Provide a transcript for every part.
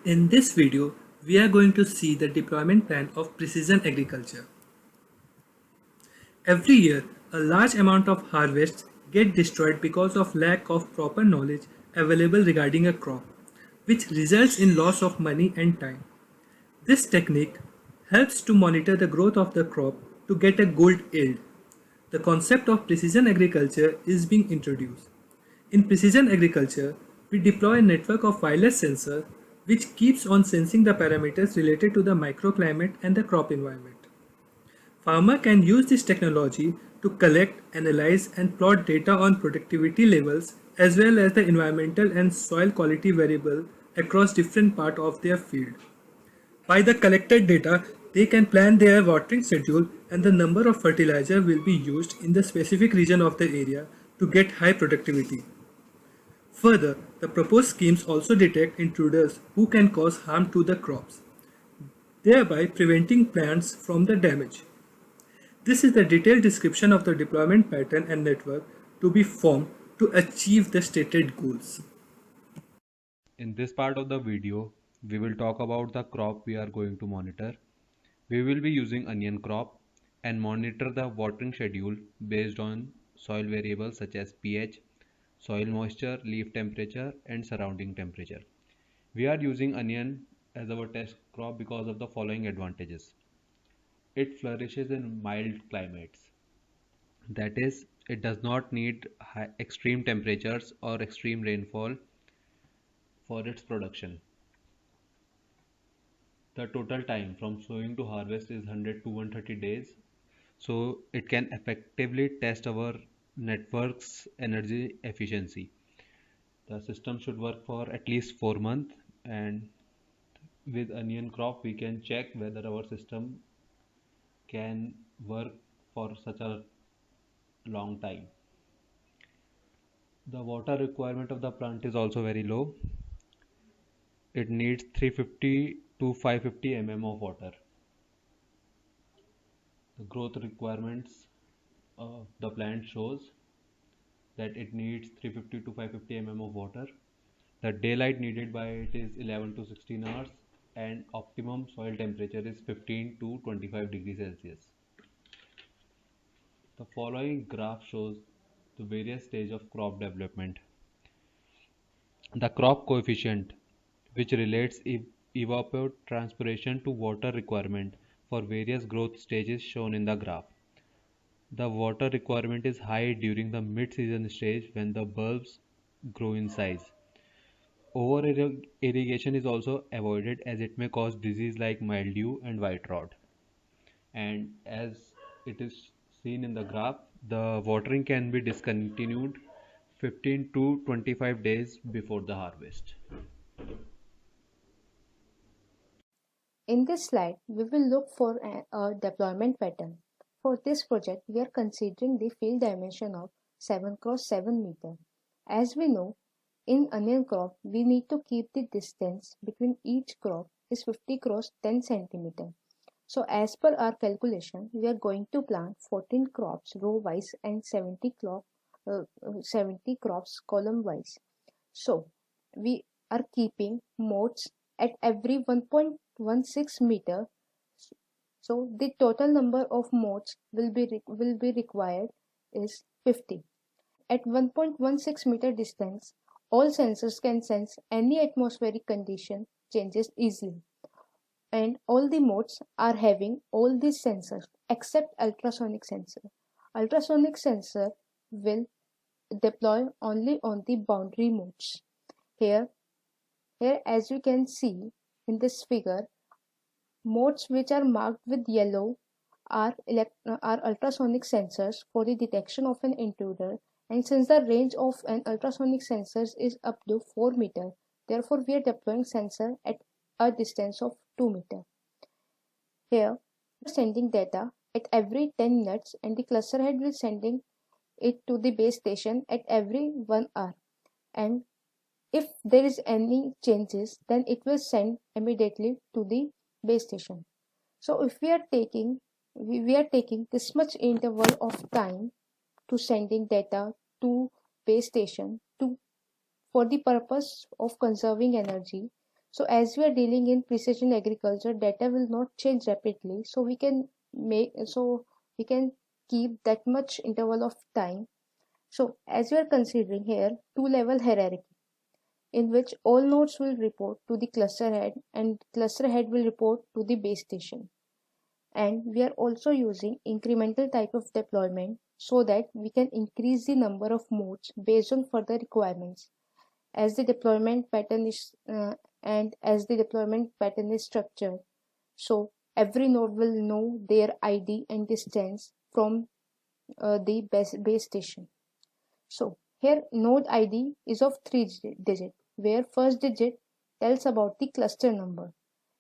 In this video, we are going to see the deployment plan of precision agriculture. Every year, a large amount of harvests get destroyed because of lack of proper knowledge available regarding a crop, which results in loss of money and time. This technique helps to monitor the growth of the crop to get a good yield. The concept of precision agriculture is being introduced. In precision agriculture, we deploy a network of wireless sensors which keeps on sensing the parameters related to the microclimate and the crop environment. Farmer can use this technology to collect, analyze and plot data on productivity levels as well as the environmental and soil quality variable across different parts of their field. By the collected data, they can plan their watering schedule and the number of fertilizer will be used in the specific region of the area to get high productivity. Further, the proposed schemes also detect intruders who can cause harm to the crops, thereby preventing plants from the damage. This is the detailed description of the deployment pattern and network to be formed to achieve the stated goals. In this part of the video, we will talk about the crop we are going to monitor. We will be using onion crop and monitor the watering schedule based on soil variables such as pH, soil moisture, leaf temperature and surrounding temperature. We are using onion as our test crop because of the following advantages. It flourishes in mild climates. That is, it does not need extreme temperatures or extreme rainfall for its production. The total time from sowing to harvest is 100 to 130 days, so it can effectively test our network's energy efficiency. The system should work for at least 4 months, and with onion crop we can check whether our system can work for such a long time. The water requirement of the plant is also very low. It needs 350 to 550 mm of water. The growth requirements the plant shows that it needs 350 to 550 mm of water. The daylight needed by it is 11 to 16 hours and optimum soil temperature is 15 to 25 degrees Celsius. The following graph shows the various stage of crop development. The crop coefficient, which relates evapotranspiration to water requirement for various growth stages shown in the graph. The water requirement is high during the mid-season stage when the bulbs grow in size. Over irrigation is also avoided as it may cause disease like mildew and white rot. And as it is seen in the graph, the watering can be discontinued 15 to 25 days before the harvest. In this slide, we will look for a deployment pattern. For this project, we are considering the field dimension of 7 cross 7 meter. As we know, in onion crop, we need to keep the distance between each crop is 50 cross 10 centimeter. So as per our calculation, we are going to plant 14 crops row wise and 70 crops column wise. So we are keeping modes at every 1.16 meter. So the total number of modes will be required is 50. At 1.16 meter distance, all sensors can sense any atmospheric condition changes easily. And all the modes are having all these sensors except ultrasonic sensor. Ultrasonic sensor will deploy only on the boundary modes. Here as you can see in this figure, modes which are marked with yellow are ultrasonic sensors for the detection of an intruder, and since the range of an ultrasonic sensor is up to 4 meter, therefore we are deploying sensor at a distance of 2 meter. Here we are sending data at every 10 minutes and the cluster head will sending it to the base station at every 1 hour, and if there is any changes then it will send immediately to the base station. So if we are taking this much interval of time to sending data to base station to for the purpose of conserving energy, So as we are dealing in precision agriculture, data will not change rapidly. So we can keep that much interval of time. So as we are considering here two-level hierarchy, in which all nodes will report to the cluster head and cluster head will report to the base station. And we are also using incremental type of deployment so that we can increase the number of modes based on further requirements. As the deployment pattern is structured, so every node will know their ID and distance from the base station. So here node ID is of 3 digit, where first digit tells about the cluster number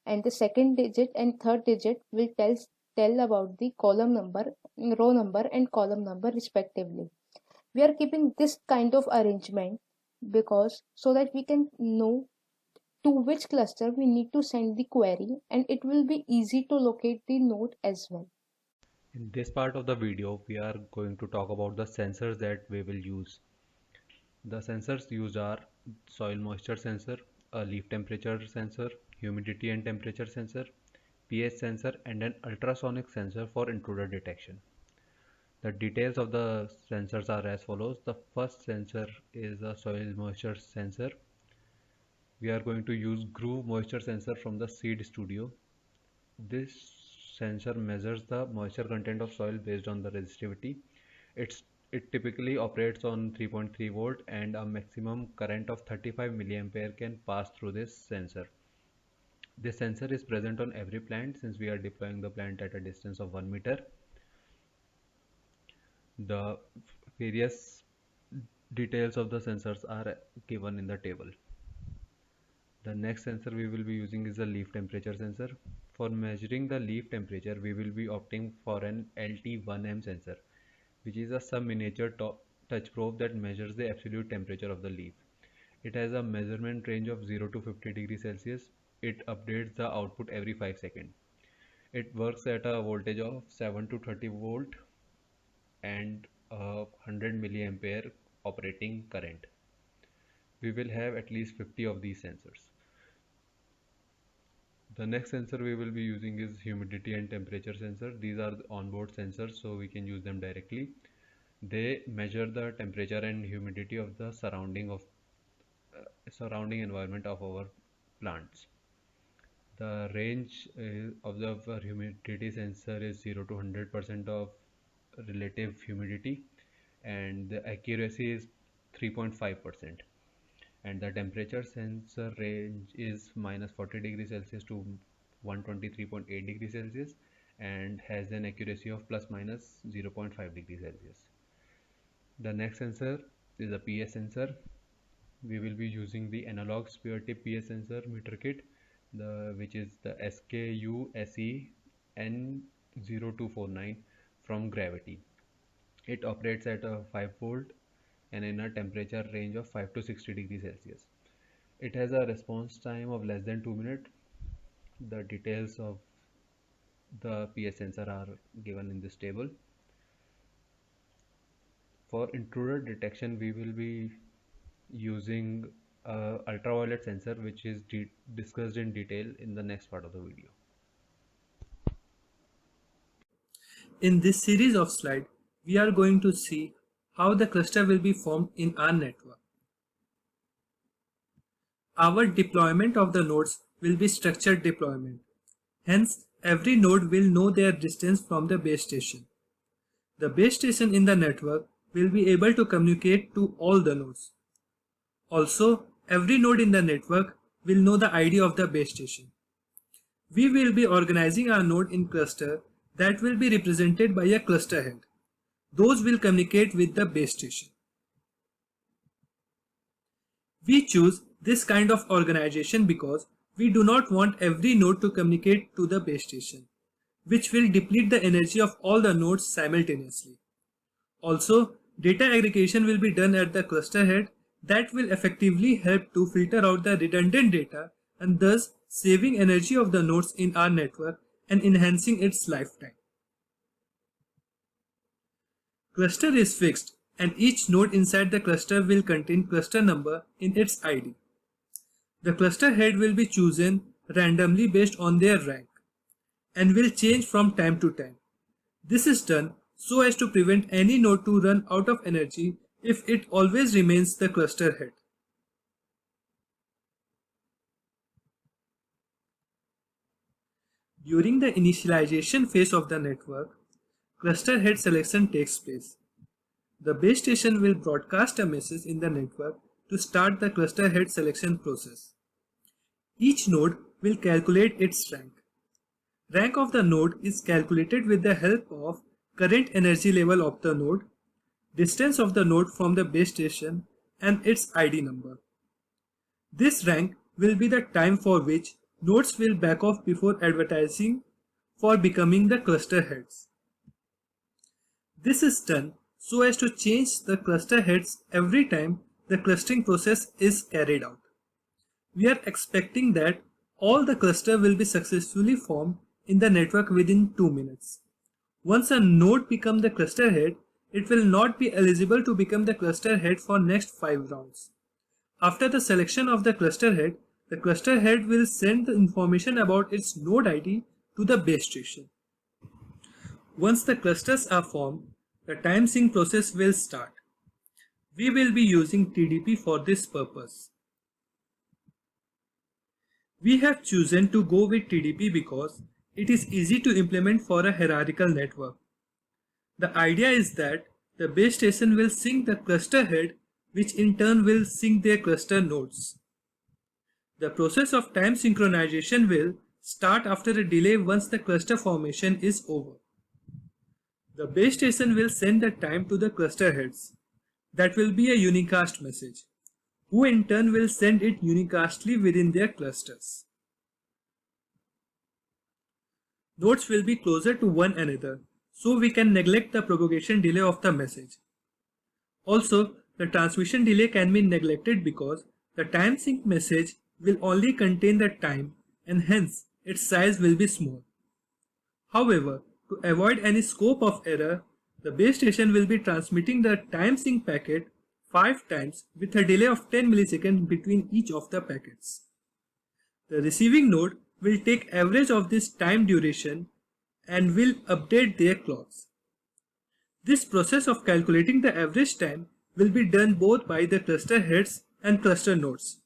and the second digit and third digit will tell about the column number, row number and column number respectively. We are keeping this kind of arrangement because so that we can know to which cluster we need to send the query and it will be easy to locate the node as well. In this part of the video, we are going to talk about the sensors that we will use. The sensors used are soil moisture sensor, a leaf temperature sensor, humidity and temperature sensor, pH sensor, and an ultrasonic sensor for intruder detection. The details of the sensors are as follows. The first sensor is a soil moisture sensor. We are going to use Groove moisture sensor from the Seed Studio. This sensor measures the moisture content of soil based on the resistivity. It typically operates on 3.3 volt and a maximum current of 35 milliampere can pass through this sensor. This sensor is present on every plant since we are deploying the plant at a distance of 1 meter. The various details of the sensors are given in the table. The next sensor we will be using is the leaf temperature sensor. For measuring the leaf temperature, we will be opting for an LT1M sensor, which is a sub-miniature touch probe that measures the absolute temperature of the leaf. It has a measurement range of 0 to 50 degrees Celsius. It updates the output every 5 seconds. It works at a voltage of 7 to 30 volt and 100 milliampere operating current. We will have at least 50 of these sensors. The next sensor we will be using is humidity and temperature sensor. These are the onboard sensors, so we can use them directly. They measure the temperature and humidity of the surrounding environment of our plants. The range of the humidity sensor is 0 to 100% of relative humidity, and the accuracy is 3.5%. And the temperature sensor range is minus 40 degrees Celsius to 123.8 degrees Celsius and has an accuracy of plus minus 0.5 degrees Celsius. The next sensor is a pH sensor. We will be using the analog sphere tip pH sensor meter kit, which is the SKU SE N0249 from Gravity. It operates at a 5 volt and in a temperature range of 5 to 60 degrees Celsius. It has a response time of less than 2 minutes. The details of the pH sensor are given in this table. For intruder detection, we will be using ultraviolet sensor, which is discussed in detail in the next part of the video. In this series of slides, we are going to see how the cluster will be formed in our network. Our deployment of the nodes will be structured deployment. Hence, every node will know their distance from the base station. The base station in the network will be able to communicate to all the nodes. Also, every node in the network will know the ID of the base station. We will be organizing our node in cluster that will be represented by a cluster head. Those will communicate with the base station. We choose this kind of organization because we do not want every node to communicate to the base station, which will deplete the energy of all the nodes simultaneously. Also, data aggregation will be done at the cluster head that will effectively help to filter out the redundant data and thus saving energy of the nodes in our network and enhancing its lifetime. Cluster is fixed and each node inside the cluster will contain cluster number in its ID. The cluster head will be chosen randomly based on their rank and will change from time to time. This is done so as to prevent any node to run out of energy if it always remains the cluster head. During the initialization phase of the network, cluster head selection takes place. The base station will broadcast a message in the network to start the cluster head selection process. Each node will calculate its rank. Rank of the node is calculated with the help of current energy level of the node, distance of the node from the base station, and its ID number. This rank will be the time for which nodes will back off before advertising for becoming the cluster heads. This is done so as to change the cluster heads every time the clustering process is carried out. We are expecting that all the cluster will be successfully formed in the network within 2 minutes. Once a node becomes the cluster head, it will not be eligible to become the cluster head for next 5 rounds. After the selection of the cluster head will send the information about its node ID to the base station. Once the clusters are formed, the time sync process will start. We will be using TDP for this purpose. We have chosen to go with TDP because it is easy to implement for a hierarchical network. The idea is that the base station will sync the cluster head, which in turn will sync their cluster nodes. The process of time synchronization will start after a delay once the cluster formation is over. The base station will send the time to the cluster heads. That will be a unicast message, who in turn will send it unicastly within their clusters. Nodes will be closer to one another, so we can neglect the propagation delay of the message. Also, the transmission delay can be neglected because the time sync message will only contain the time and hence its size will be small. However, to avoid any scope of error, the base station will be transmitting the time sync packet 5 times with a delay of 10 milliseconds between each of the packets. The receiving node will take average of this time duration and will update their clocks. This process of calculating the average time will be done both by the cluster heads and cluster nodes.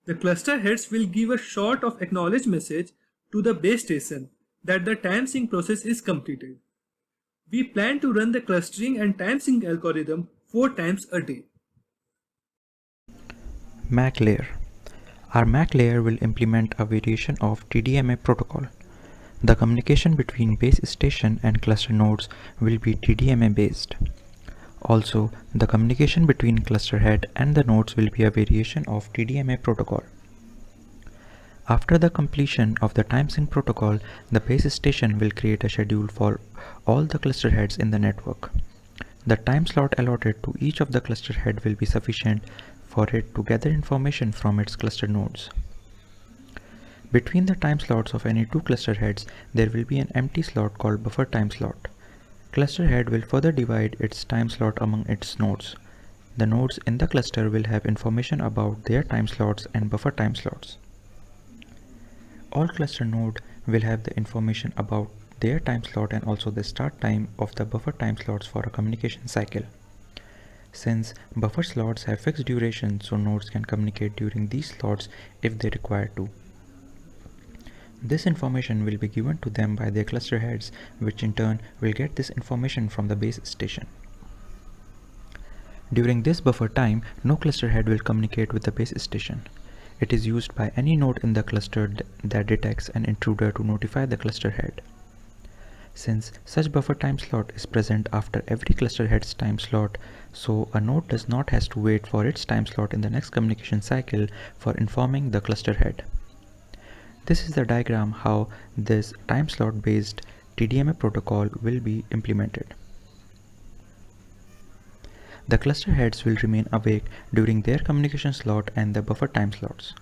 The cluster heads will give a short of acknowledge message to the base station that the time sync process is completed. We plan to run the clustering and time sync algorithm 4 times a day. MAC layer. Our MAC layer will implement a variation of TDMA protocol. The communication between base station and cluster nodes will be TDMA based. Also, the communication between cluster head and the nodes will be a variation of TDMA protocol. After the completion of the time sync protocol, the base station will create a schedule for all the cluster heads in the network. The time slot allotted to each of the cluster head will be sufficient for it to gather information from its cluster nodes. Between the time slots of any two cluster heads, there will be an empty slot called buffer time slot. Cluster head will further divide its time slot among its nodes. The nodes in the cluster will have information about their time slots and buffer time slots. All cluster node will have the information about their time slot and also the start time of the buffer time slots for a communication cycle. Since buffer slots have fixed duration, so nodes can communicate during these slots if they require to. This information will be given to them by their cluster heads, which in turn will get this information from the base station. During this buffer time, no cluster head will communicate with the base station. It is used by any node in the cluster that detects an intruder to notify the cluster head. Since such buffer time slot is present after every cluster head's time slot, so a node does not have to wait for its time slot in the next communication cycle for informing the cluster head. This is the diagram how this time slot based TDMA protocol will be implemented. The cluster heads will remain awake during their communication slot and the buffer time slots.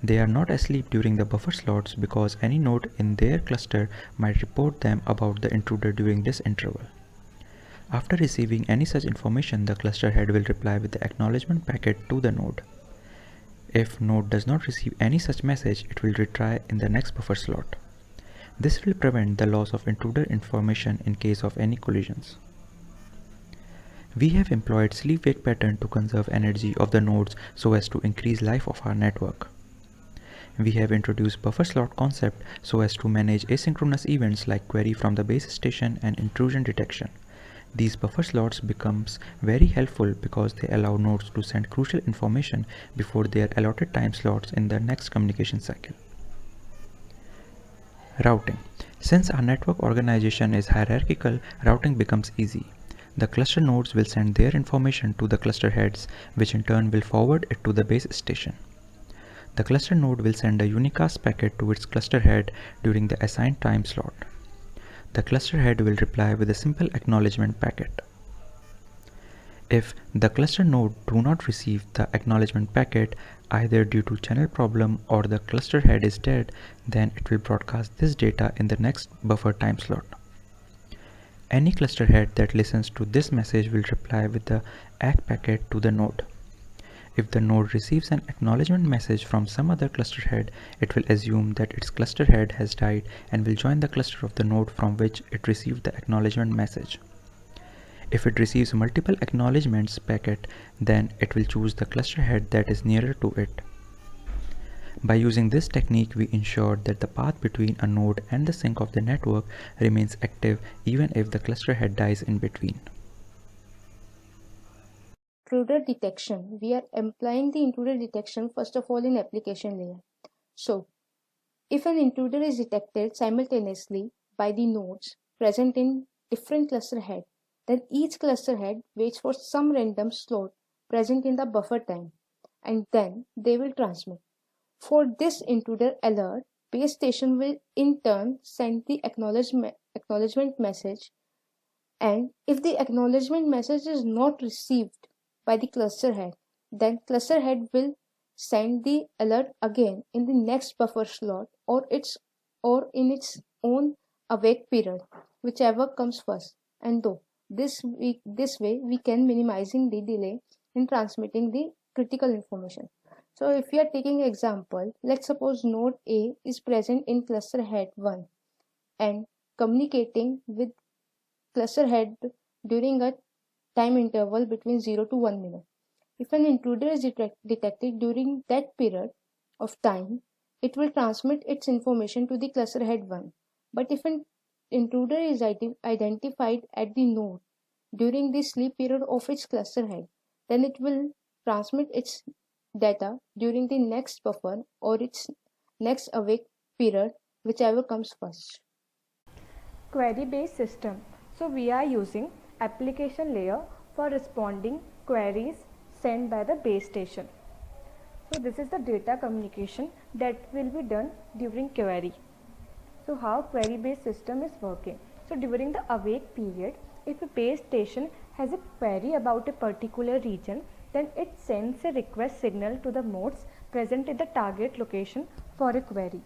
They are not asleep during the buffer slots because any node in their cluster might report them about the intruder during this interval. After receiving any such information, the cluster head will reply with the acknowledgement packet to the node. If node does not receive any such message, it will retry in the next buffer slot. This will prevent the loss of intruder information in case of any collisions. We have employed sleep-wake pattern to conserve energy of the nodes so as to increase life of our network. We have introduced buffer slot concept so as to manage asynchronous events like query from the base station and intrusion detection. These buffer slots becomes very helpful because they allow nodes to send crucial information before their allotted time slots in the next communication cycle. Routing. Since our network organization is hierarchical, routing becomes easy. The cluster nodes will send their information to the cluster heads, which in turn will forward it to the base station. The cluster node will send a unicast packet to its cluster head during the assigned time slot. The cluster head will reply with a simple acknowledgement packet. If the cluster node do not receive the acknowledgement packet, either due to channel problem or the cluster head is dead, then it will broadcast this data in the next buffer time slot. Any cluster head that listens to this message will reply with the ACK packet to the node. If the node receives an acknowledgement message from some other cluster head, it will assume that its cluster head has died and will join the cluster of the node from which it received the acknowledgement message. If it receives multiple acknowledgements packet, then it will choose the cluster head that is nearer to it. By using this technique, we ensure that the path between a node and the sink of the network remains active even if the cluster head dies in between. Intruder detection. We are applying the intruder detection first of all in application layer. So, if an intruder is detected simultaneously by the nodes present in different cluster head, then each cluster head waits for some random slot present in the buffer time, and then they will transmit. For this intruder alert, base station will in turn send the acknowledgement message, and if the acknowledgement message is not received by the cluster head, then cluster head will send the alert again in the next buffer slot or in its own awake period, whichever comes first. And though this way we can minimizing the delay in transmitting the critical information. So if we are taking example, let's suppose node A is present in cluster head 1 and communicating with cluster head during a time interval between 0 to 1 minute. If an intruder is detected during that period of time, it will transmit its information to the cluster head 1. But if an intruder is identified at the node during the sleep period of its cluster head, then it will transmit its data during the next buffer or its next awake period, whichever comes first. Query-based system. So we are using application layer for responding queries sent by the base station. So this is the data communication that will be done during query. So how query-based system is working? So during the awake period, if a base station has a query about a particular region, then it sends a request signal to the nodes present in the target location for a query.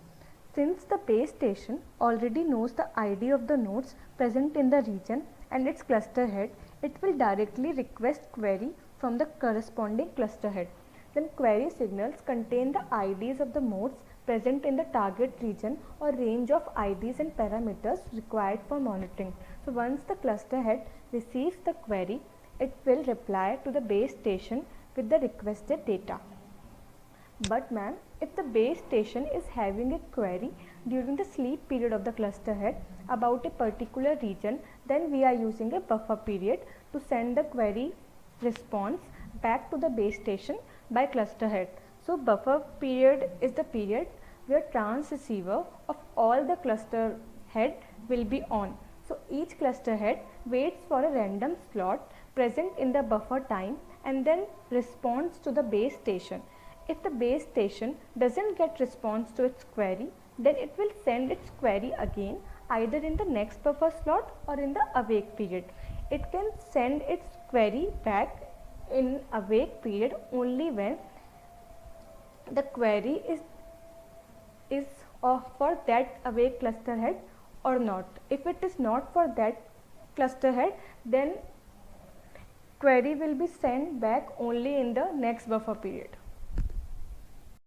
Since the base station already knows the ID of the nodes present in the region and its cluster head, it will directly request query from the corresponding cluster head. Then query signals contain the IDs of the nodes present in the target region or range of IDs and parameters required for monitoring. So once the cluster head receives the query, it will reply to the base station with the requested data. But ma'am, if the base station is having a query during the sleep period of the cluster head about a particular region, then we are using a buffer period to send the query response back to the base station by cluster head. So buffer period is the period where transceiver of all the cluster head will be on. So each cluster head waits for a random slot present in the buffer time and then responds to the base station. If the base station doesn't get response to its query, then it will send its query again either in the next buffer slot or in the awake period. It can send its query back in awake period only when the query is for that awake cluster head or not. If it is not for that cluster head, then query will be sent back only in the next buffer period.